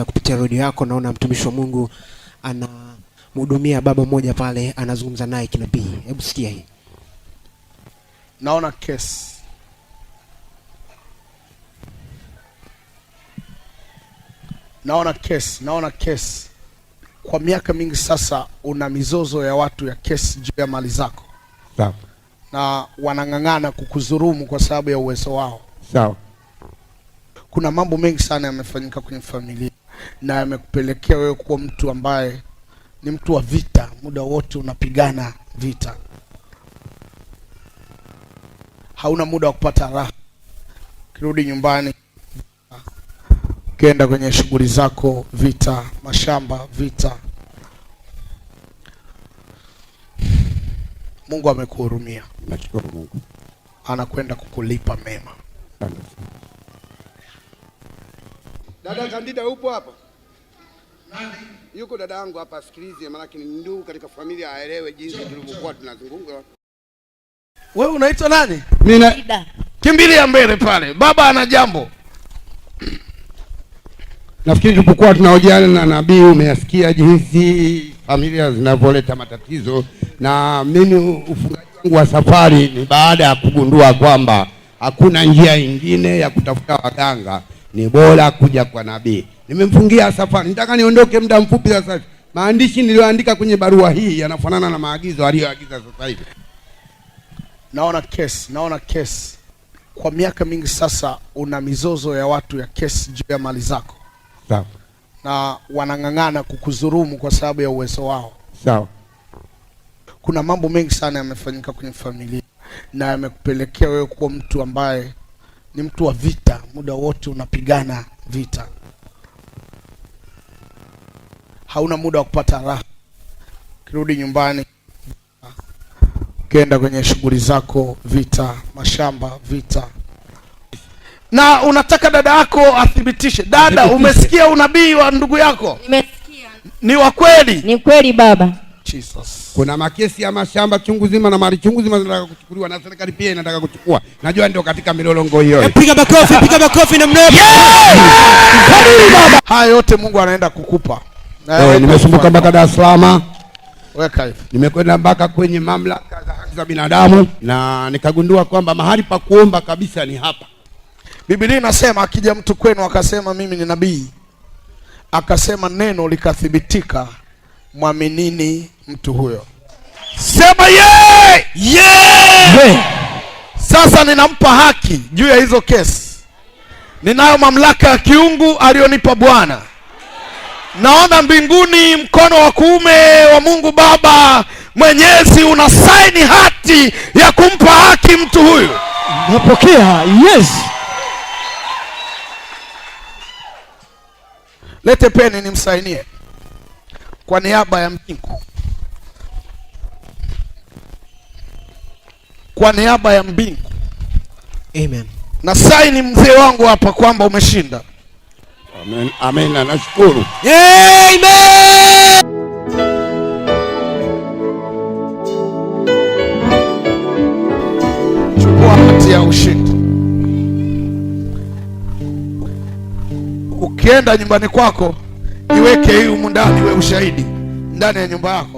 Kupitia redio yako naona mtumishi wa Mungu anamhudumia baba mmoja pale, anazungumza naye kinabii. Hebu sikia hii. Naona kesi. Naona kesi. Kwa miaka mingi sasa una mizozo ya watu ya kesi juu ya mali zako. Sawa. Na wanang'ang'ana kukuzurumu kwa sababu ya uwezo wao. Sawa. Kuna mambo mengi sana yamefanyika kwenye familia na yamekupelekea wewe kuwa mtu ambaye ni mtu wa vita, muda wote unapigana vita. Hauna muda wa kupata raha. Kirudi nyumbani, ukienda kwenye shughuli zako, vita, mashamba, vita. Mungu amekuhurumia. Nashukuru Mungu. Anakwenda kukulipa mema. Dada Kandida upo hapa? Nani? Yuko dada yangu hapa, sikilize, maana ni ndugu katika familia, aelewe jinsi tulivyokuwa tunazungumza. Wewe unaitwa nani? Mimi kimbilia mbele pale. Baba ana jambo. Nafikiri tulipokuwa tunahojiana na nabii umeyasikia jinsi familia zinavyoleta matatizo, na mimi ufungaji wangu wa safari ni baada ya kugundua kwamba hakuna njia nyingine ya kutafuta waganga, ni bora kuja kwa nabii. Nimemfungia safari. Nitaka niondoke muda mfupi sasa. Maandishi niliyoandika kwenye barua hii yanafanana na maagizo aliyoagiza sasa hivi. Naona kesi. Kwa miaka mingi sasa una mizozo ya watu ya kesi juu ya mali zako. Sawa. Na wanang'ang'ana kukuzurumu kwa sababu ya uwezo wao. Sawa. Kuna mambo mengi sana yamefanyika kwenye familia na yamekupelekea wewe kuwa mtu ambaye ni mtu wa vita, muda wote unapigana vita. Hauna muda wa kupata raha. Kirudi nyumbani, ukienda kwenye shughuli zako, vita, mashamba, vita. Na unataka dada yako athibitishe. Dada, umesikia unabii wa ndugu yako? Nimesikia. Ni wa kweli? Ni kweli baba. Jesus. Kuna makesi ya mashamba chungu zima na mali chungu zima zinataka kuchukuliwa na serikali pia inataka kuchukua. Najua ndio katika milolongo hiyo. Piga makofi na mnapo. Haya yote Mungu anaenda kukupa. Nimesumbuka mpaka Dar es Salaam. Weka hivi. Nimekwenda mpaka kwenye mamlaka za haki za binadamu na nikagundua kwamba mahali pa kuomba kabisa ni hapa. Biblia inasema akija mtu kwenu akasema mimi ni nabii, akasema neno likathibitika, mwaminini mtu huyo. Sema ye! Ye! Sasa ninampa haki juu ya hizo kesi. Ninayo mamlaka ya kiungu alionipa Bwana. Naona mbinguni mkono wa kuume wa Mungu Baba Mwenyezi unasaini hati ya kumpa haki mtu huyu. Napokea. Yes. Lete peni nimsainie kwa niaba ya mbingu. Kwa niaba ya mbingu. Amen. Na saini mzee wangu hapa kwamba umeshinda. Amen. Amen. Nashukuru. Amen. Chukua hati ya ushindi. Ukienda nyumbani kwako, iweke hii humu ndani, we ushahidi ndani ya nyumba yako.